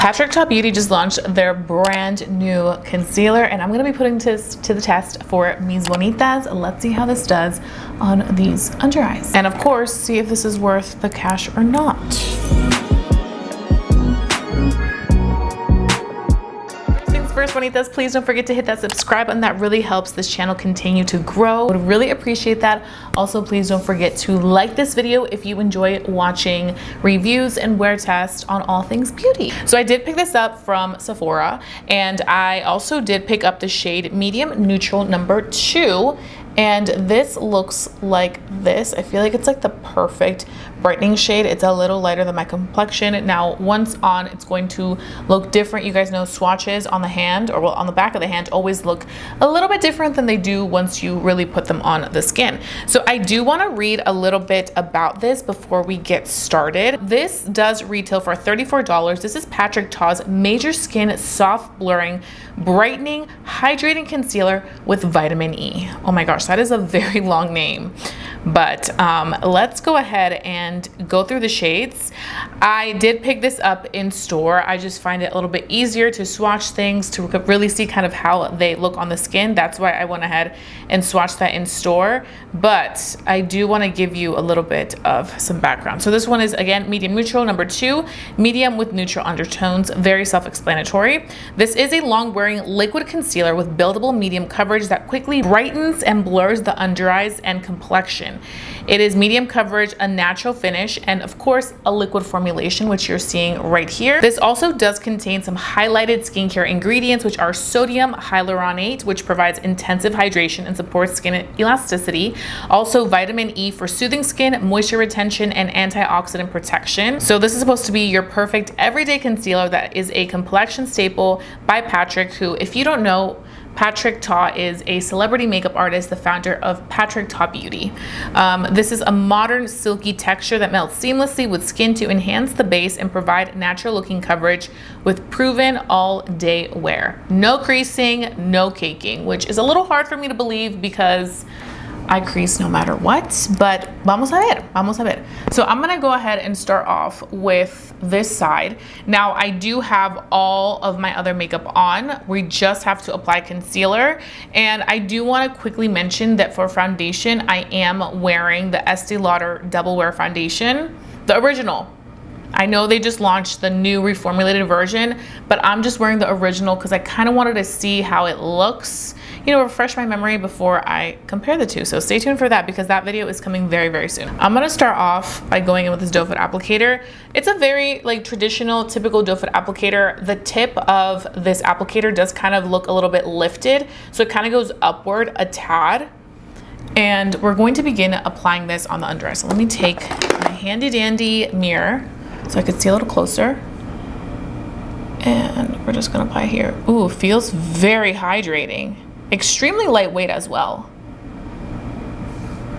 Patrick Ta Beauty just launched their brand new concealer, and I'm going to be putting this to the test for Mis Bonitas. Let's see how this does on these under eyes. And of course, see if this is worth the cash or not. First, Bonitas, please don't forget to hit that subscribe button. That really helps this channel continue to grow. Would really appreciate that. Also, please don't forget to like this video if you enjoy watching reviews and wear tests on all things beauty. So I did pick this up from Sephora, and I also did pick up the shade Medium Neutral number 2. And this looks like this. I feel like it's like the perfect brightening shade. It's a little lighter than my complexion. Now, once on, it's going to look different. You guys know swatches on the hand, or well, on the back of the hand, always look a little bit different than they do once you really put them on the skin. So I do want to read a little bit about this before we get started. This does retail for $34. This is Patrick Ta's Major Skin Soft Blurring Brightening Hydrating Concealer with Vitamin E. Oh my gosh, that is a very long name. But let's go ahead and go through the shades. I did pick this up in store. I just find it a little bit easier to swatch things, to really see kind of how they look on the skin. That's why I went ahead and swatched that in store. But I do want to give you a little bit of some background. So this one is, again, Medium Neutral number 2, medium with neutral undertones, very self-explanatory. This is a long-wearing liquid concealer with buildable medium coverage that quickly brightens and blurs the under eyes and complexion. It is medium coverage, a natural finish, and of course a liquid formulation, which you're seeing right here. This also does contain some highlighted skincare ingredients, which are sodium hyaluronate, which provides intensive hydration and supports skin elasticity. Also vitamin E for soothing skin, moisture retention, and antioxidant protection. So this is supposed to be your perfect everyday concealer that is a complexion staple by Patrick, who, if you don't know, Patrick Ta is a celebrity makeup artist, the founder of Patrick Ta Beauty. This is a modern silky texture that melts seamlessly with skin to enhance the base and provide natural looking coverage with proven all day wear. No creasing, no caking, which is a little hard for me to believe because I crease no matter what, but vamos a ver, vamos a ver. So I'm gonna go ahead and start off with this side. Now, I do have all of my other makeup on. We just have to apply concealer. And I do wanna quickly mention that for foundation, I am wearing the Estee Lauder Double Wear Foundation, the original. I know they just launched the new reformulated version, but I'm just wearing the original because I kind of wanted to see how it looks, you know, refresh my memory before I compare the two. So stay tuned for that because that video is coming very, very soon. I'm gonna start off by going in with this doe foot applicator. It's a very like traditional, typical doe foot applicator. The tip of this applicator does kind of look a little bit lifted, so it kind of goes upward a tad. And we're going to begin applying this on the under eye. So let me take my handy dandy mirror so I could see a little closer. And we're just gonna apply here. Ooh, feels very hydrating. Extremely lightweight as well.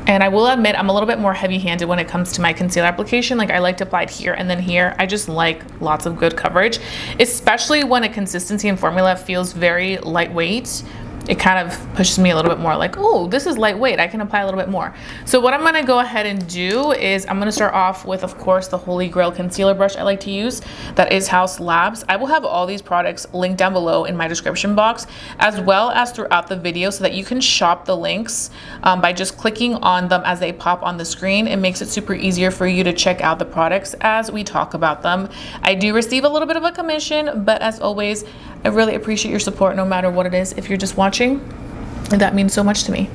And I will admit I'm a little bit more heavy-handed when it comes to my concealer application. Like I like to apply it here and then here. I just like lots of good coverage, especially when a consistency and formula feels very lightweight. It kind of pushes me a little bit more like, oh, this is lightweight, I can apply a little bit more. So what I'm gonna go ahead and do is I'm gonna start off with, of course, the Holy Grail concealer brush I like to use. That is House Labs. I will have all these products linked down below in my description box, as well as throughout the video, so that you can shop the links by just clicking on them as they pop on the screen. It makes it super easier for you to check out the products as we talk about them. I do receive a little bit of a commission, but as always, I really appreciate your support no matter what it is. If you're just watching, that means so much to me.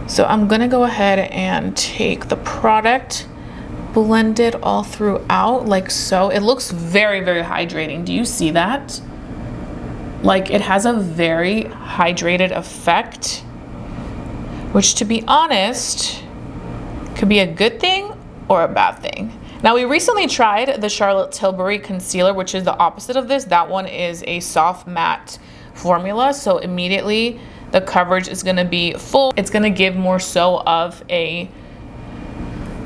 So I'm gonna go ahead and take the product, blend it all throughout like so. It looks very, very hydrating. Do you see that? Like it has a very hydrated effect, which to be honest, could be a good thing or a bad thing. Now, we recently tried the Charlotte Tilbury concealer, which is the opposite of this. That one is a soft matte formula, so immediately the coverage is gonna be full. It's gonna give more so of a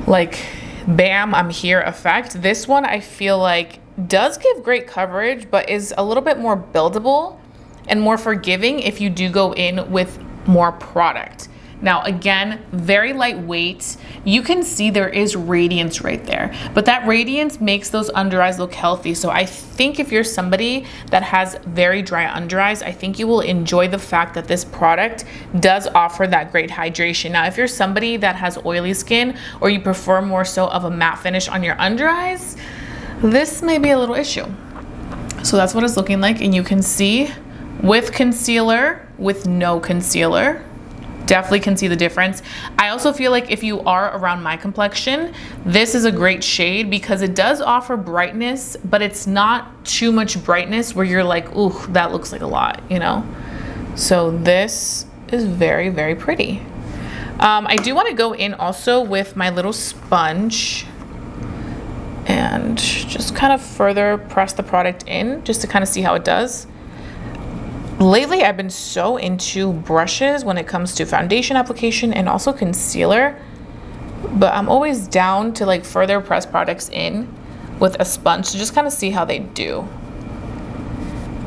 like bam, I'm here effect. This one I feel like does give great coverage, but is a little bit more buildable and more forgiving if you do go in with more product. Now again, very lightweight. You can see there is radiance right there, but that radiance makes those under eyes look healthy. So I think if you're somebody that has very dry under eyes, I think you will enjoy the fact that this product does offer that great hydration. Now, if you're somebody that has oily skin or you prefer more so of a matte finish on your under eyes, this may be a little issue. So that's what it's looking like, and you can see with concealer, with no concealer, definitely can see the difference. I also feel like if you are around my complexion, this is a great shade because it does offer brightness, but it's not too much brightness where you're like, ooh, that looks like a lot, you know? So this is very, very pretty. I do want to go in also with my little sponge and just kind of further press the product in just to kind of see how it does. Lately, I've been so into brushes when it comes to foundation application and also concealer, but I'm always down to like further press products in with a sponge to just kind of see how they do.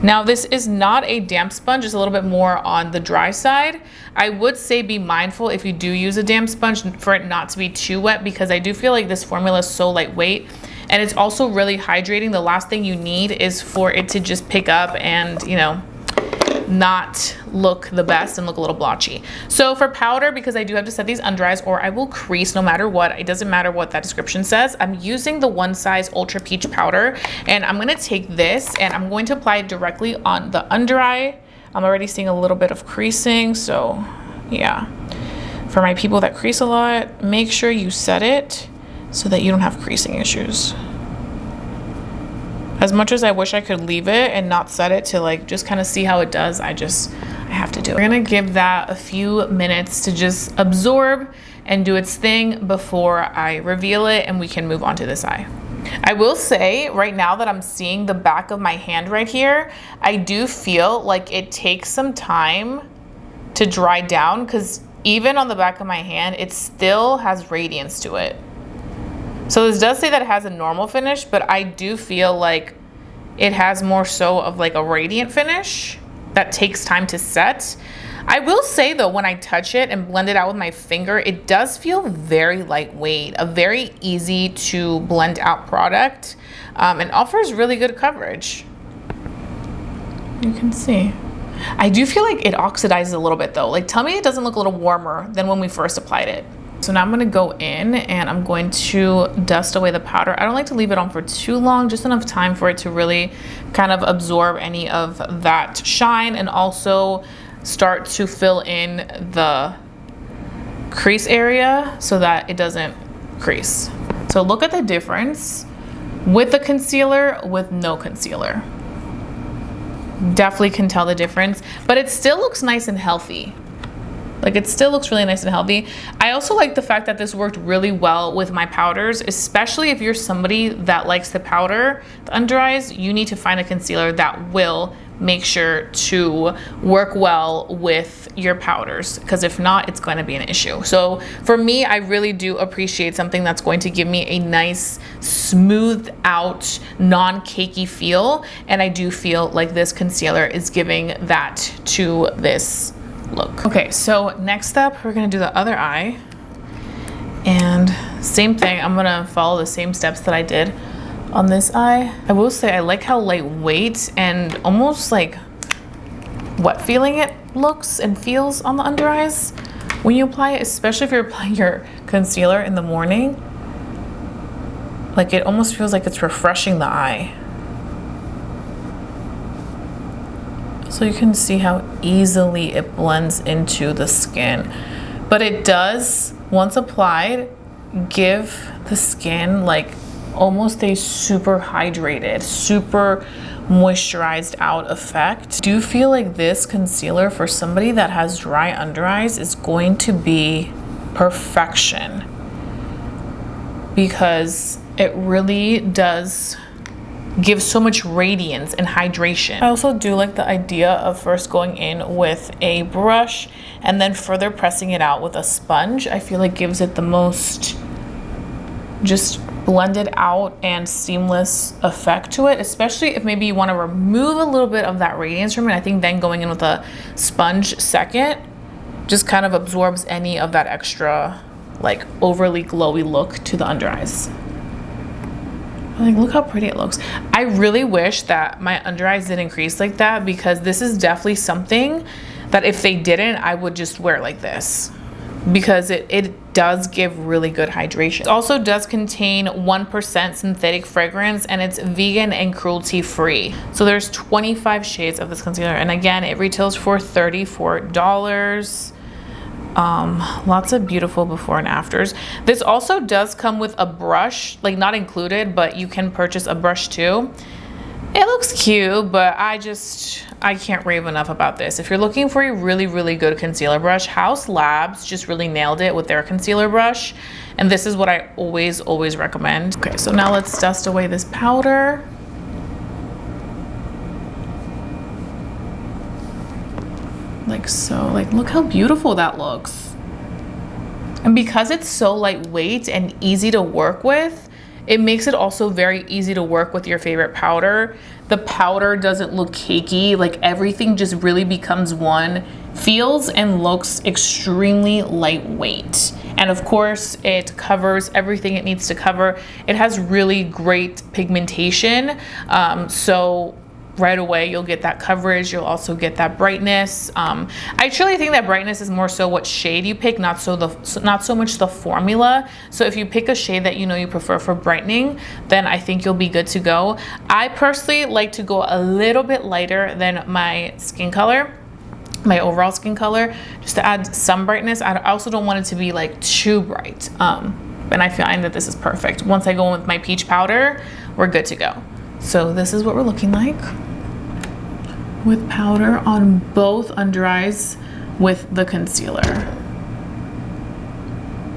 Now, this is not a damp sponge, it's a little bit more on the dry side. I would say be mindful if you do use a damp sponge for it not to be too wet, because I do feel like this formula is so lightweight and it's also really hydrating. The last thing you need is for it to just pick up and, you know, not look the best and look a little blotchy. So for powder, because I do have to set these under eyes or I will crease no matter what, it doesn't matter what that description says, I'm using the One Size Ultra Peach powder, and I'm going to take this and I'm going to apply it directly on the under eye. I'm already seeing a little bit of creasing, so yeah. For my people that crease a lot, make sure you set it so that you don't have creasing issues. As much as I wish I could leave it and not set it to like just kind of see how it does, I have to do it. We're gonna give that a few minutes to just absorb and do its thing before I reveal it and we can move on to this eye. I will say right now that I'm seeing the back of my hand right here, I do feel like it takes some time to dry down because even on the back of my hand, it still has radiance to it. So this does say that it has a normal finish, but I do feel like it has more so of like a radiant finish that takes time to set. I will say though, when I touch it and blend it out with my finger, it does feel very lightweight, a very easy to blend out product, and offers really good coverage. You can see. I do feel like it oxidizes a little bit though. Like, tell me it doesn't look a little warmer than when we first applied it. So now I'm gonna go in and I'm going to dust away the powder. I don't like to leave it on for too long, just enough time for it to really kind of absorb any of that shine and also start to fill in the crease area so that it doesn't crease. So look at the difference with the concealer, with no concealer. Definitely can tell the difference, but it still looks nice and healthy. Like, it still looks really nice and healthy. I also like the fact that this worked really well with my powders, especially if you're somebody that likes to powder the under eyes. You need to find a concealer that will make sure to work well with your powders, because if not, it's going to be an issue. So for me, I really do appreciate something that's going to give me a nice, smoothed out, non-cakey feel. And I do feel like this concealer is giving that to this look. Okay, so next up, we're gonna do the other eye. And same thing, I'm gonna follow the same steps that I did on this eye. I will say I like how lightweight and almost like wet feeling it looks and feels on the under eyes when you apply it, especially if you're applying your concealer in the morning. Like, it almost feels like it's refreshing the eye. So you can see how easily it blends into the skin. But it does, once applied, give the skin like almost a super hydrated, super moisturized out effect. I do feel like this concealer for somebody that has dry under eyes is going to be perfection, because it really does give so much radiance and hydration. I also do like the idea of first going in with a brush and then further pressing it out with a sponge. I feel like gives it the most just blended out and seamless effect to it, especially if maybe you want to remove a little bit of that radiance from it. I think then going in with a sponge second just kind of absorbs any of that extra like overly glowy look to the under eyes. Like, look how pretty it looks. I really wish that my under eyes didn't crease like that, because this is definitely something that if they didn't, I would just wear like this, because it does give really good hydration. It also does contain 1% synthetic fragrance, and it's vegan and cruelty free. So there's 25 shades of this concealer, and again, it retails for $34. Lots of beautiful before and afters. This also does come with a brush, like not included, but you can purchase a brush too. It looks cute, but I can't rave enough about this. If you're looking for a really good concealer brush, Haus Labs just really nailed it with their concealer brush, and this is what I always recommend. Okay, so now let's dust away this powder. Like so, like look how beautiful that looks. And because it's so lightweight and easy to work with, it makes it also very easy to work with your favorite powder. The powder doesn't look cakey, like everything just really becomes one, feels and looks extremely lightweight. And of course, it covers everything it needs to cover. It has really great pigmentation, so right away you'll get that coverage. You'll also get that brightness. I truly think that brightness is more so what shade you pick, not so much the formula. So if you pick a shade that you know you prefer for brightening, then I think you'll be good to go. I personally like to go a little bit lighter than my skin color, my overall skin color, just to add some brightness. I also don't want it to be like too bright, and I find that this is perfect. Once I go in with my peach powder, we're good to go. So this is what we're looking like with powder on both under eyes with the concealer.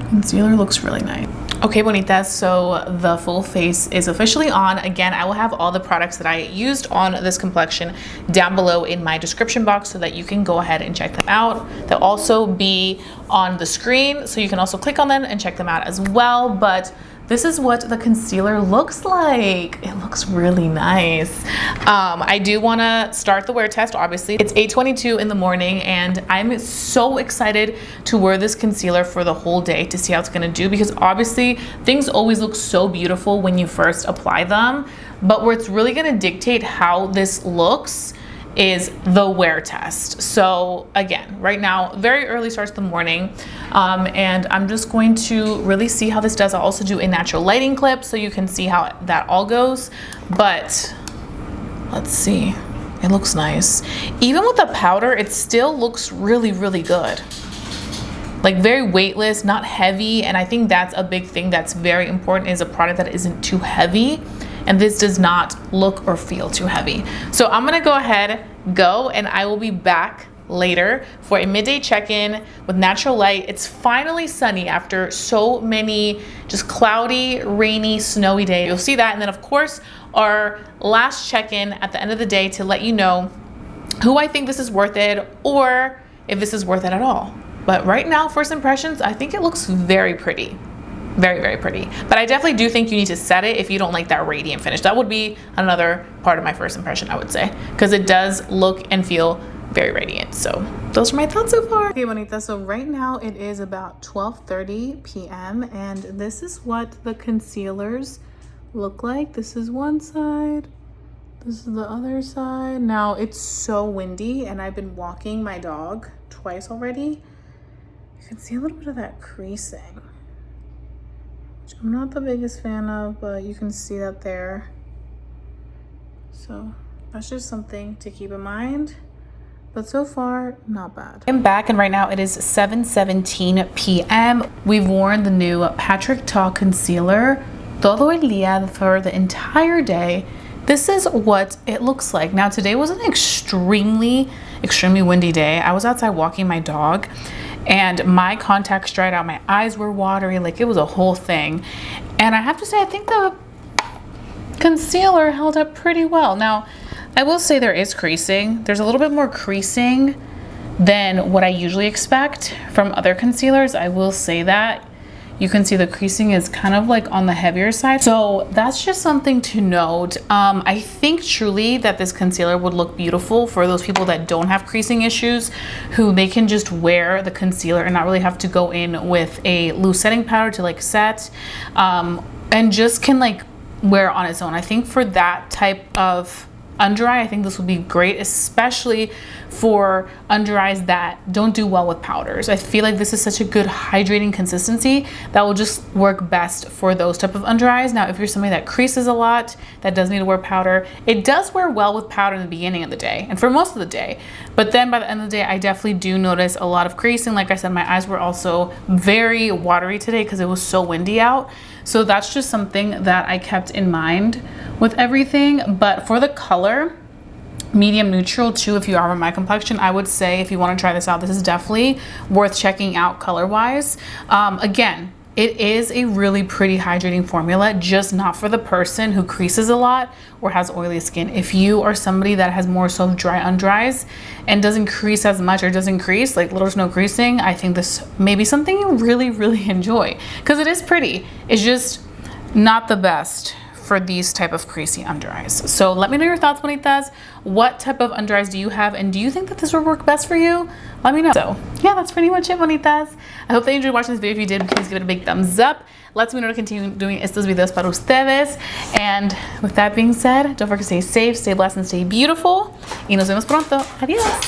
Concealer looks really nice. Okay, bonitas, so the full face is officially on. Again, I will have all the products that I used on this complexion down below in my description box so that you can go ahead and check them out. They'll also be on the screen, so you can also click on them and check them out as well. But this is what the concealer looks like. It looks really nice. I do want to start the wear test. Obviously, it's 8:22 in the morning, and I'm so excited to wear this concealer for the whole day to see how it's going to do, because obviously things always look so beautiful when you first apply them, but what's really going to dictate how this looks is the wear test. So again, right now, very early starts the morning, and I'm just going to really see how this does. I'll also do a natural lighting clip so you can see how that all goes, but let's see. It looks nice. Even with the powder, it still looks really good. Like very weightless, not heavy, and I think that's a big thing that's very important, is a product that isn't too heavy. And this does not look or feel too heavy. So I'm gonna go ahead, and I will be back later for a midday check-in with natural light. It's finally sunny after so many just cloudy, rainy, snowy days. You'll see that, and then of course, our last check-in at the end of the day to let you know who I think this is worth it, or if this is worth it at all. But right now, first impressions, I think it looks very pretty. Very pretty, but I definitely do think you need to set it if you don't like that radiant finish. That would be another part of my first impression, I would say, because it does look and feel very radiant. So those are my thoughts so far. Okay, bonita, so right now it is about 12:30 p.m. and this is what the concealers look like. This is one side, this is the other side. Now it's so windy, and I've been walking my dog twice already. You can see a little bit of that creasing, I'm not the biggest fan of, but you can see that there. So that's just something to keep in mind. But so far, not bad. I'm back, and right now it is 7:17 p.m. We've worn the new Patrick Ta concealer todo el día for the entire day. This is what it looks like. Now today was an extremely windy day. I was outside walking my dog, and my contacts dried out, my eyes were watery, like it was a whole thing. And I have to say, I think the concealer held up pretty well. Now, I will say there is creasing. There's a little bit more creasing than what I usually expect from other concealers. I will say that. you can see the creasing is kind of like on the heavier side. So that's just something to note. I think truly that this concealer would look beautiful for those people that don't have creasing issues, who they can just wear the concealer and not really have to go in with a loose setting powder to like set, and just can like wear on its own. I think for that type of under eye, I think this would be great, especially for under eyes that don't do well with powders. I feel like this is such a good hydrating consistency that will just work best for those type of under eyes. Now, if you're somebody that creases a lot, that does need to wear powder, it does wear well with powder in the beginning of the day and for most of the day. But then by the end of the day, I definitely do notice a lot of creasing. Like I said, my eyes were also very watery today because it was so windy out. So that's just something that I kept in mind with everything. But for the color, medium neutral too, if you are my complexion, I would say if you want to try this out, this is definitely worth checking out color wise. Again, it is a really pretty hydrating formula, just not for the person who creases a lot or has oily skin. If you are somebody that has more so dry under eyes and doesn't crease as much, or doesn't crease, like little to no creasing, I think this may be something you really enjoy, because it is pretty. It's just not the best for these type of creasy under eyes. So let me know your thoughts, bonitas. What type of under eyes do you have, and do you think that this would work best for you? Let me know. So yeah, that's pretty much it, bonitas. I hope that you enjoyed watching this video. If you did, please give it a big thumbs up. Let me know to continue doing estos videos para ustedes. And with that being said, don't forget to stay safe, stay blessed, and stay beautiful. Y nos vemos pronto. Adiós.